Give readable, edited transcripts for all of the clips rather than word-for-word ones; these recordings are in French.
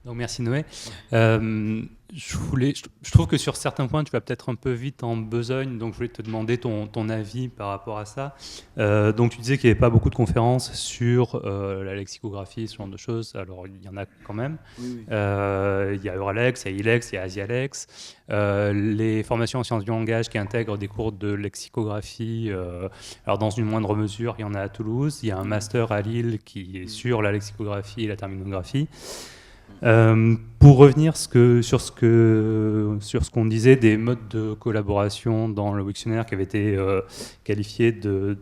Donc merci Noé. Je trouve que sur certains points, tu vas peut-être un peu vite en besogne, donc je voulais te demander ton avis par rapport à ça. Donc tu disais qu'il n'y avait pas beaucoup de conférences sur la lexicographie, ce genre de choses. Alors il y en a quand même. Oui, Il y a Euralex, il y a Ilex, il y a Asialex. Les formations en sciences du langage qui intègrent des cours de lexicographie, alors dans une moindre mesure, il y en a à Toulouse. Il y a un master à Lille qui est sur la lexicographie et la terminographie. Pour revenir sur ce qu'on disait des modes de collaboration dans le Wiktionnaire qui avait été qualifié de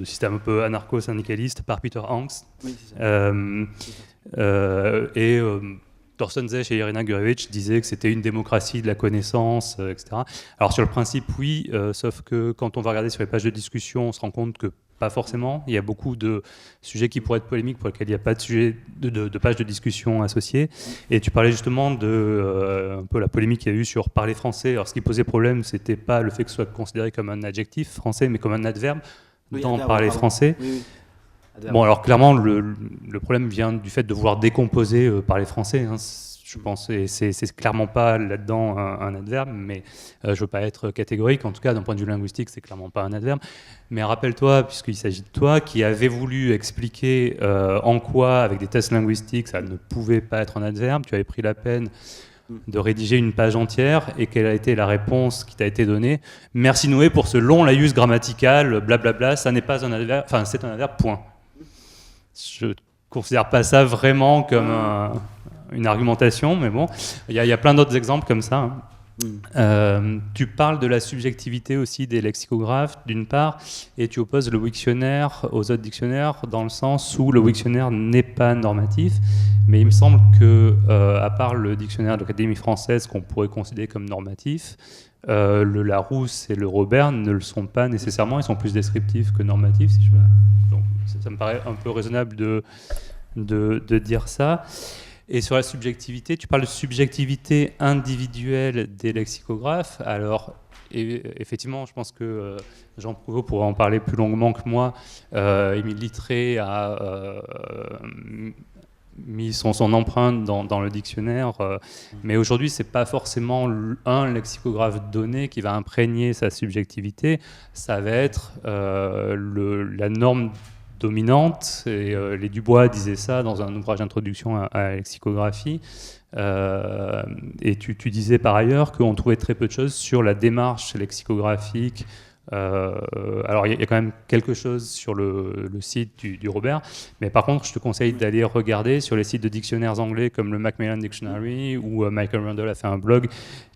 système un peu anarcho-syndicaliste par Peter Angst. oui, c'est ça. Et Thorsten Zech et Irina Gurevich disaient que c'était une démocratie de la connaissance, etc. Alors sur le principe, oui, sauf que quand on va regarder sur les pages de discussion, on se rend compte que pas forcément. Il y a beaucoup de sujets qui pourraient être polémiques pour lesquels il n'y a pas de sujet de page de discussion associée. Et tu parlais justement de un peu la polémique qu'il y a eu sur parler français. Alors ce qui posait problème, c'était pas le fait que ce soit considéré comme un adjectif français, mais comme un adverbe Oui, dans adverbe, parler pardon. français. Oui, oui. Adverbe. Bon, alors clairement, le problème vient du fait de vouloir décomposer parler français. Hein, je pense, et c'est clairement pas là-dedans un adverbe, mais je veux pas être catégorique. En tout cas, d'un point de vue linguistique, c'est clairement pas un adverbe. Mais rappelle-toi, puisqu'il s'agit de toi, qui avait voulu expliquer en quoi, avec des tests linguistiques, ça ne pouvait pas être un adverbe. Tu avais pris la peine de rédiger une page entière, et quelle a été la réponse qui t'a été donnée? Merci Noé pour ce long laïus grammatical, blablabla, ça n'est pas un adverbe, enfin c'est un adverbe, point. Je considère pas ça vraiment comme une argumentation, mais bon, il y a plein d'autres exemples comme ça. Hein. Tu parles de la subjectivité aussi des lexicographes, d'une part, et tu opposes le Wiktionnaire aux autres dictionnaires dans le sens où le Wiktionnaire n'est pas normatif, mais il me semble que, à part le dictionnaire de l'Académie française qu'on pourrait considérer comme normatif, le Larousse et le Robert ne le sont pas nécessairement, ils sont plus descriptifs que normatifs. Si donc ça me paraît un peu raisonnable de dire ça. Et sur la subjectivité, tu parles de subjectivité individuelle des lexicographes. Alors, effectivement, je pense que Jean Prouveau pourrait en parler plus longuement que moi. Émile Littré a mis son empreinte dans le dictionnaire. Mais aujourd'hui, ce n'est pas forcément un lexicographe donné qui va imprégner sa subjectivité. Ça va être la norme dominante, et les Dubois disaient ça dans un ouvrage d'introduction à la lexicographie. Et tu disais par ailleurs qu'on trouvait très peu de choses sur la démarche lexicographique. Alors il y a quand même quelque chose sur le site du Robert, mais par contre je te conseille d'aller regarder sur les sites de dictionnaires anglais comme le Macmillan Dictionary, où Michael Randall a fait un blog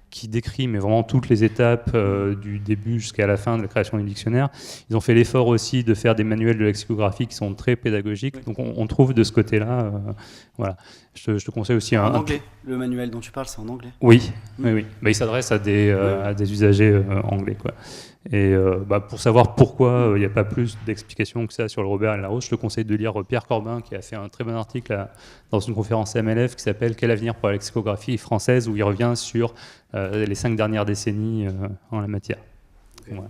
qui décrit mais vraiment toutes les étapes du début jusqu'à la fin de la création du dictionnaire. Ils ont fait l'effort aussi de faire des manuels de lexicographie qui sont très pédagogiques. Oui. Donc on trouve de ce côté-là. Voilà. Je te conseille aussi en anglais. Le manuel dont tu parles, c'est en anglais. Oui, oui. Bah, il s'adresse à des usagers anglais, quoi. Et pour savoir pourquoi il n'y a pas plus d'explications que ça sur le Robert et le Larousse, je te conseille de lire Pierre Corbin, qui a fait un très bon article dans une conférence MLF qui s'appelle « Quel avenir pour la lexicographie française ?» où il revient sur les 5 dernières décennies en la matière. Okay. Voilà.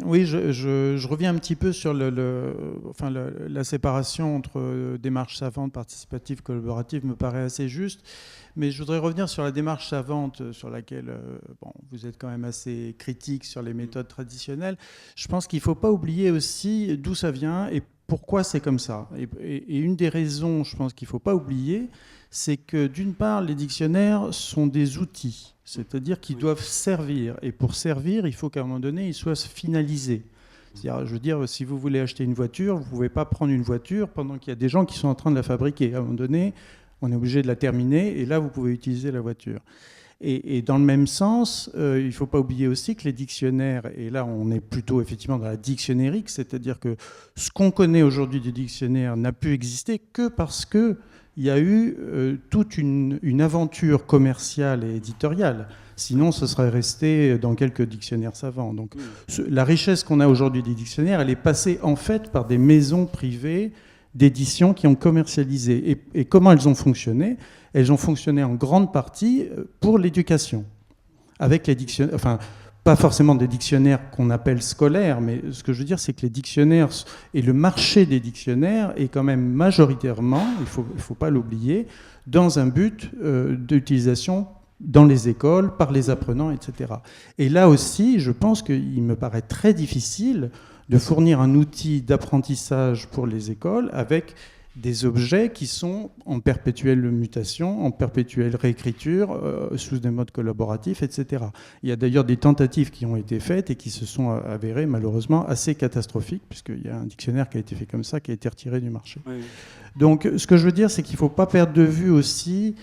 Oui, je reviens un petit peu sur la séparation entre démarche savante, participative, collaborative me paraît assez juste, mais je voudrais revenir sur la démarche savante sur laquelle vous êtes quand même assez critique sur les méthodes traditionnelles. Je pense qu'il ne faut pas oublier aussi d'où ça vient et pourquoi c'est comme ça. Et une des raisons, je pense qu'il ne faut pas oublier, c'est que d'une part, les dictionnaires sont des outils, c'est-à-dire qu'ils doivent servir. Et pour servir, il faut qu'à un moment donné, ils soient finalisés. C'est-à-dire, je veux dire, si vous voulez acheter une voiture, vous ne pouvez pas prendre une voiture pendant qu'il y a des gens qui sont en train de la fabriquer. À un moment donné, on est obligé de la terminer, et là, vous pouvez utiliser la voiture. Et dans le même sens, il ne faut pas oublier aussi que les dictionnaires, et là on est plutôt effectivement dans la dictionnérique, c'est-à-dire que ce qu'on connaît aujourd'hui des dictionnaires n'a pu exister que parce qu'il y a eu toute une aventure commerciale et éditoriale. Sinon, ce serait resté dans quelques dictionnaires savants. Donc la richesse qu'on a aujourd'hui des dictionnaires, elle est passée en fait par des maisons privées d'édition qui ont commercialisé. Et comment elles ont fonctionné ? Elles ont fonctionné en grande partie pour l'éducation. Avec les dictionnaires, pas forcément des dictionnaires qu'on appelle scolaires, mais ce que je veux dire, c'est que les dictionnaires et le marché des dictionnaires est quand même majoritairement, il faut pas l'oublier, dans un but d'utilisation dans les écoles, par les apprenants, etc. Et là aussi, je pense qu'il me paraît très difficile de fournir un outil d'apprentissage pour les écoles avec des objets qui sont en perpétuelle mutation, en perpétuelle réécriture, sous des modes collaboratifs, etc. Il y a d'ailleurs des tentatives qui ont été faites et qui se sont avérées malheureusement assez catastrophiques, puisqu'il y a un dictionnaire qui a été fait comme ça, qui a été retiré du marché. Oui. Donc ce que je veux dire, c'est qu'il ne faut pas perdre de vue aussi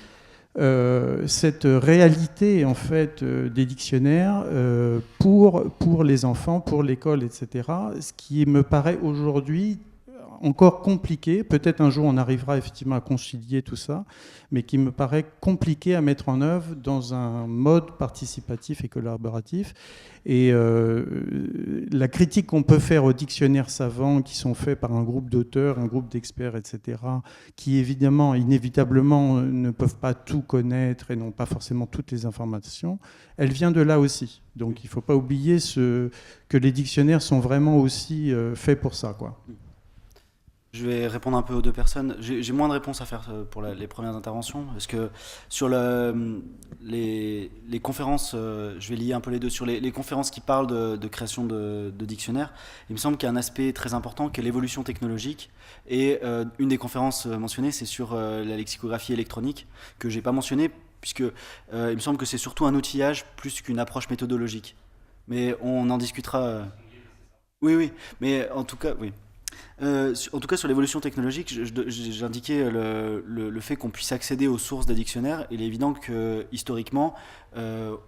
cette réalité en fait des dictionnaires pour les enfants, pour l'école, etc. Ce qui me paraît aujourd'hui encore compliqué, peut-être un jour on arrivera effectivement à concilier tout ça, mais qui me paraît compliqué à mettre en œuvre dans un mode participatif et collaboratif. Et la critique qu'on peut faire aux dictionnaires savants qui sont faits par un groupe d'auteurs, un groupe d'experts, etc., qui évidemment, inévitablement, ne peuvent pas tout connaître et n'ont pas forcément toutes les informations, elle vient de là aussi. Donc il ne faut pas oublier que les dictionnaires sont vraiment aussi faits pour ça, quoi. Je vais répondre un peu aux deux personnes. J'ai moins de réponses à faire pour les premières interventions, parce que sur les conférences, je vais lier un peu les deux, sur les conférences qui parlent de création de dictionnaires, il me semble qu'il y a un aspect très important qui est l'évolution technologique, et une des conférences mentionnées, c'est sur la lexicographie électronique, que j'ai pas mentionné, puisque il me semble que c'est surtout un outillage plus qu'une approche méthodologique. Mais on en discutera. Oui, mais en tout cas, oui. En tout cas, sur l'évolution technologique, j'indiquais le fait qu'on puisse accéder aux sources des dictionnaires. Il est évident que historiquement, on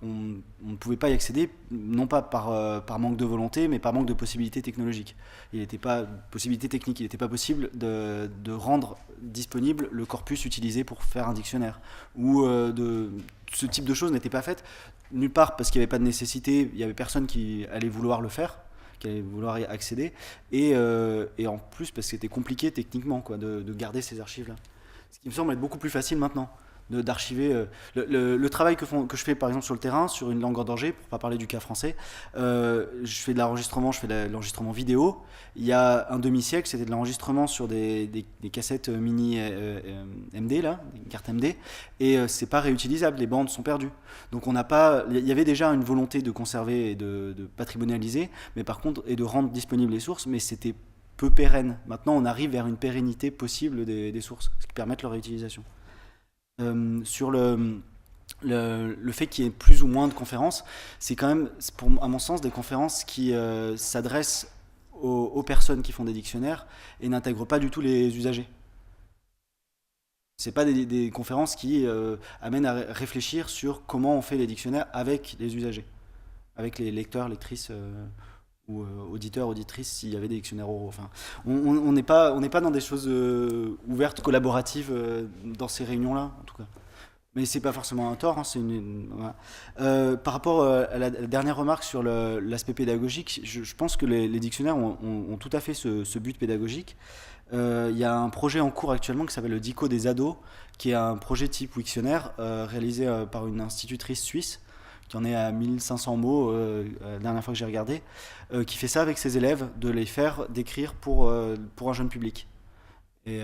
ne pouvait pas y accéder, non pas par manque de volonté, mais par manque de possibilités technologiques. Il n'était pas possibilité technique, il n'était pas possible de rendre disponible le corpus utilisé pour faire un dictionnaire. Ou ce type de choses n'était pas fait nulle part parce qu'il n'y avait pas de nécessité, il n'y avait personne qui allait vouloir le faire, qui allaient vouloir y accéder, et en plus parce que c'était compliqué techniquement quoi, de garder ces archives-là. Ce qui me semble être beaucoup plus facile maintenant, d'archiver le travail que je fais par exemple sur le terrain, sur une langue en danger, pour ne pas parler du cas français. Je fais de l'enregistrement, l'enregistrement vidéo. Il y a un demi-siècle, c'était de l'enregistrement sur des cassettes mini MD, là, des cartes MD, et c'est pas réutilisable, les bandes sont perdues. Donc il y avait déjà une volonté de conserver et de patrimonialiser, mais par contre, et de rendre disponibles les sources, mais c'était peu pérenne. Maintenant, on arrive vers une pérennité possible des sources, ce qui permet leur réutilisation. Sur le fait qu'il y ait plus ou moins de conférences, c'est quand même, à mon sens, des conférences qui s'adressent aux personnes qui font des dictionnaires et n'intègrent pas du tout les usagers. C'est pas des conférences qui amènent à réfléchir sur comment on fait les dictionnaires avec les usagers, avec les lecteurs, lectrices ou auditeurs, auditrices, s'il y avait des dictionnaires oraux. Enfin, on n'est pas dans des choses ouvertes, collaboratives dans ces réunions-là, en tout cas. Mais c'est pas forcément un tort. Hein, voilà. Par rapport à la dernière remarque sur l'aspect pédagogique, je pense que les dictionnaires ont tout à fait ce but pédagogique. Il y a un projet en cours actuellement qui s'appelle le Dico des ados, qui est un projet type Wiktionnaire réalisé par une institutrice suisse, qui en est à 1500 mots, la dernière fois que j'ai regardé, qui fait ça avec ses élèves, de les faire décrire pour un jeune public. Et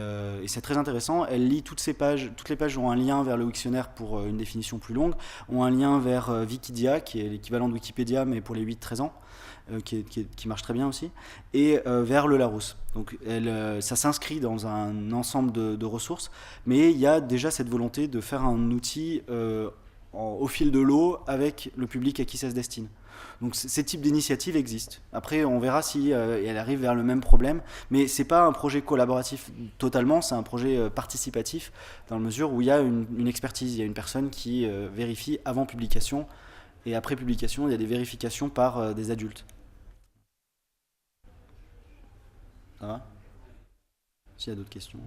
c'est très intéressant. Elle lit toutes les pages ont un lien vers le Wiktionnaire pour une définition plus longue, ont un lien vers Wikidia, qui est l'équivalent de Wikipédia, mais pour les 8-13 ans, qui marche très bien aussi, et vers le Larousse. Donc ça s'inscrit dans un ensemble de ressources, mais il y a déjà cette volonté de faire un outil au fil de l'eau avec le public à qui ça se destine. Donc ces types d'initiatives existent. Après, on verra si elle arrive vers le même problème, mais c'est pas un projet collaboratif totalement, c'est un projet participatif, dans la mesure où il y a une expertise, il y a une personne qui vérifie avant publication, et après publication, il y a des vérifications par des adultes. Ça va ? S'il y a d'autres questions.